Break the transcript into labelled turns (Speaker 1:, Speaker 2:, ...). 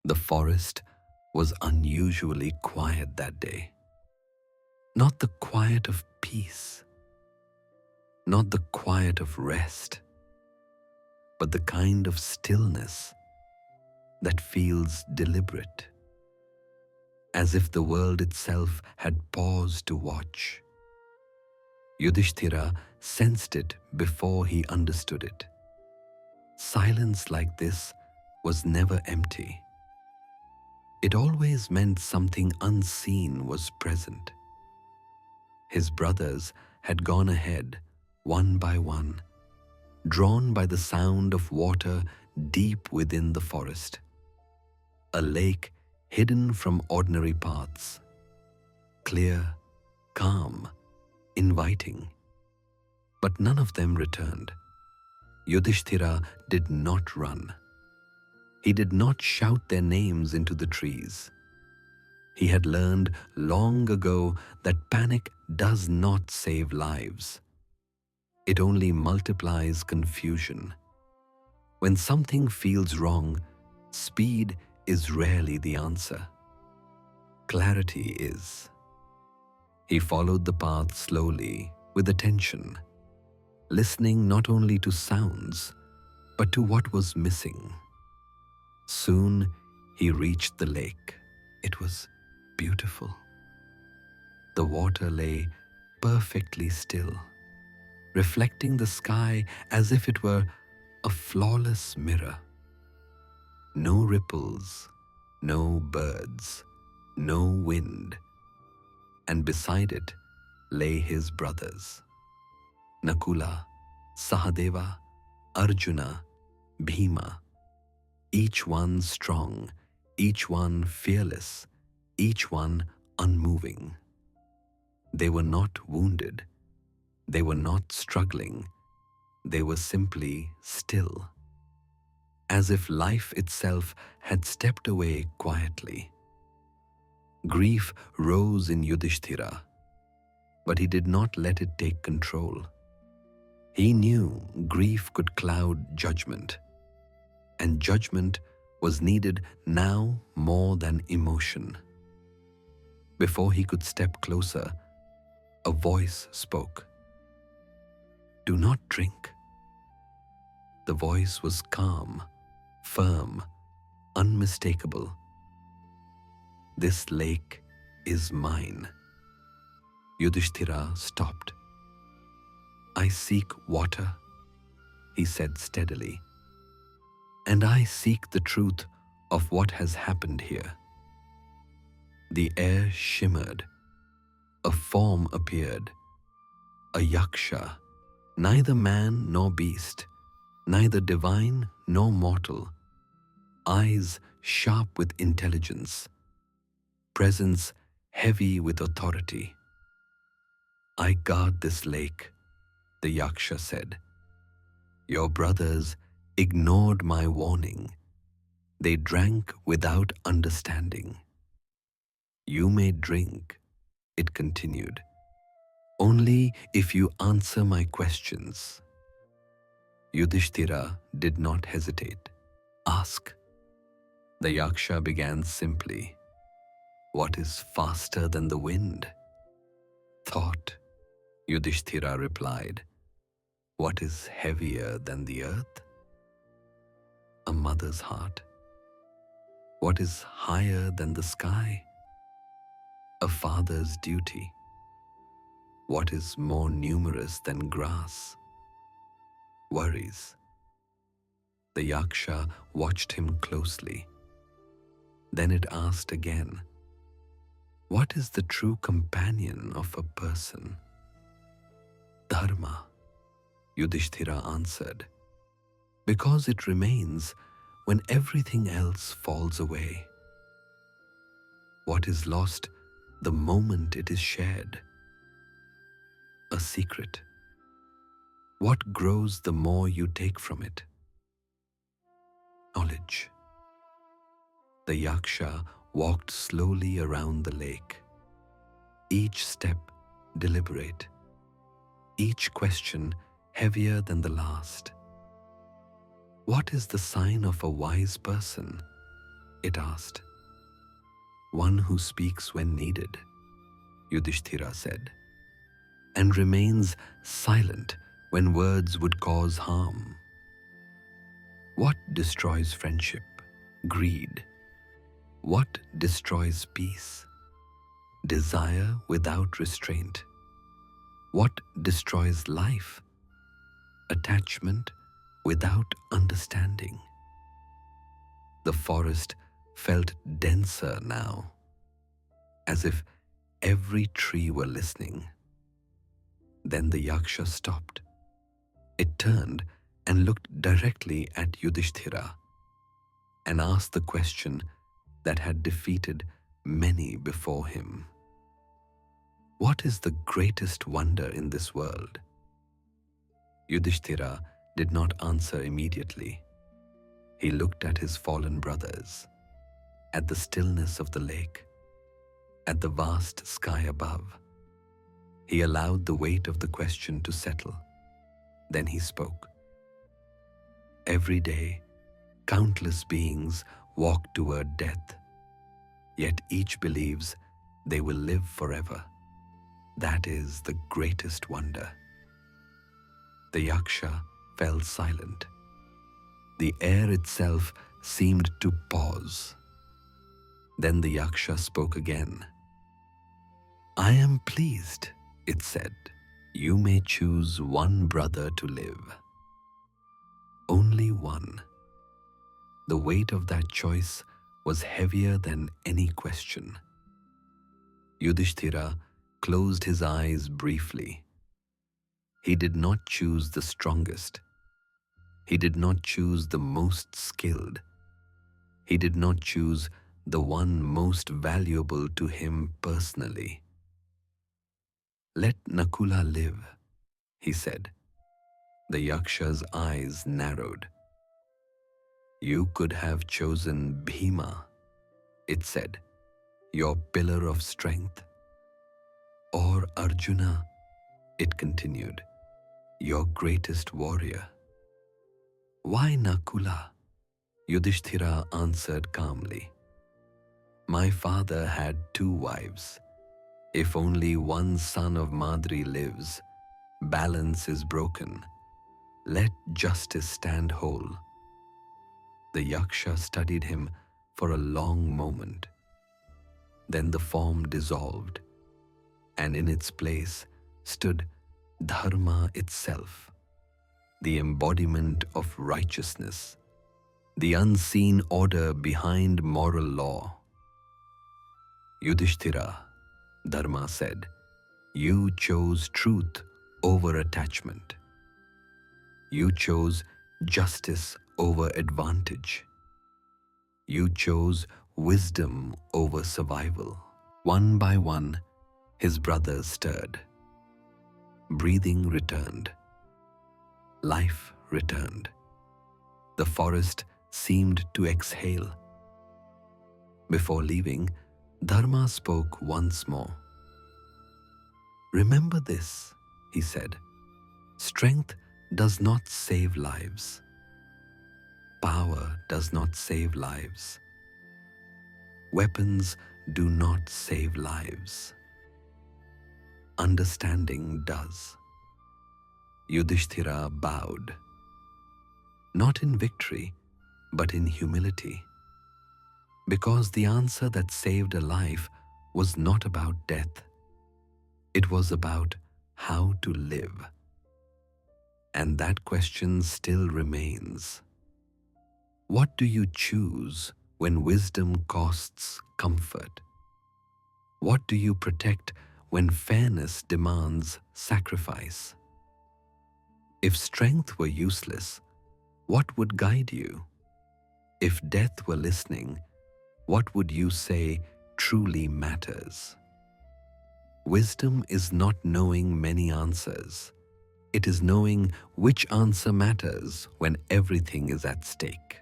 Speaker 1: The forest was unusually quiet that day. Not the quiet of peace, not the quiet of rest, but the kind of stillness that feels deliberate, as if the world itself had paused to watch. Yudhishthira sensed it before he understood it. Silence like this was never empty. It always meant something unseen was present. His brothers had gone ahead, one by one, drawn by the sound of water deep within the forest. A lake hidden from ordinary paths, clear, calm, inviting. But none of them returned. Yudhishthira did not run. He did not shout their names into the trees. He had learned long ago that panic does not save lives. It only multiplies confusion. When something feels wrong, speed is rarely the answer. Clarity is. He followed the path slowly, with attention, listening not only to sounds, but to what was missing. Soon he reached the lake. It was beautiful. The water lay perfectly still, reflecting the sky as if it were a flawless mirror. No ripples, no birds, no wind, and beside it lay his brothers, Nakula, Sahadeva, Arjuna, Bhima, each one strong, each one fearless, each one unmoving. They were not wounded, they were not struggling, they were simply still, as if life itself had stepped away quietly. Grief rose in Yudhishthira, but he did not let it take control. He knew grief could cloud judgment, and judgment was needed now more than emotion. Before he could step closer, a voice spoke. "Do not drink." The voice was calm, firm, unmistakable. "This lake is mine." Yudhishthira stopped. "I seek water," he said steadily, "and I seek the truth of what has happened here." The air shimmered. A form appeared. A Yaksha, neither man nor beast, neither divine nor mortal. Eyes sharp with intelligence. Presence heavy with authority. "I guard this lake," the Yaksha said. "Your brothers ignored my warning. They drank without understanding. You may drink," it continued, "only if you answer my questions." Yudhishthira did not hesitate. "Ask." The Yaksha began simply. "What is faster than the wind?" "Thought," Yudhishthira replied. "What is heavier than the earth?" "A mother's heart." "What is higher than the sky?" "A father's duty." "What is more numerous than grass?" "Worries." The Yaksha watched him closely. Then it asked again, "What is the true companion of a person?" "Dharma," Yudhishthira answered, "because it remains when everything else falls away." "What is lost the moment it is shared?" "A secret." "What grows the more you take from it?" "Knowledge." The Yaksha walked slowly around the lake, each step deliberate, each question heavier than the last. "What is the sign of a wise person?" it asked. One who speaks when needed, Yudhishthira said, and remains silent when words would cause harm. What destroys friendship? Greed. What destroys peace? Desire without restraint. What destroys life? Attachment without understanding. The forest felt denser now, as if every tree were listening. Then the Yaksha stopped. It turned and looked directly at Yudhishthira and asked the question that had defeated many before him. What is the greatest wonder in this world? Yudhishthira did not answer immediately. He looked at his fallen brothers, at the stillness of the lake, at the vast sky above. He allowed the weight of the question to settle. Then he spoke. Every day, countless beings walk toward death, yet each believes they will live forever. That is the greatest wonder. The Yaksha fell silent. The air itself seemed to pause. Then the Yaksha spoke again. I am pleased, it said. You may choose one brother to live. Only one. The weight of that choice was heavier than any question. Yudhishthira closed his eyes briefly. He did not choose the strongest. He did not choose the most skilled. He did not choose the one most valuable to him personally. Let Nakula live, he said. The Yaksha's eyes narrowed. You could have chosen Bhima, it said, your pillar of strength. Or Arjuna, it continued, your greatest warrior. Why Nakula? Yudhishthira answered calmly. My father had 2 wives. If only one son of Madri lives, balance is broken. Let justice stand whole. The Yaksha studied him for a long moment. Then the form dissolved, and in its place stood Dharma itself, the embodiment of righteousness, the unseen order behind moral law. Yudhishthira, Dharma said, you chose truth over attachment. You chose justice over advantage. You chose wisdom over survival. One by one, his brothers stirred. Breathing returned. Life returned. The forest seemed to exhale. Before leaving, Dharma spoke once more. Remember this, he said. Strength does not save lives. Power does not save lives. Weapons do not save lives. Understanding does. Yudhishthira bowed, not in victory, but in humility, because the answer that saved a life was not about death. It was about how to live. And that question still remains. What do you choose when wisdom costs comfort? What do you protect when fairness demands sacrifice? If strength were useless, what would guide you? If death were listening, what would you say truly matters? Wisdom is not knowing many answers. It is knowing which answer matters when everything is at stake.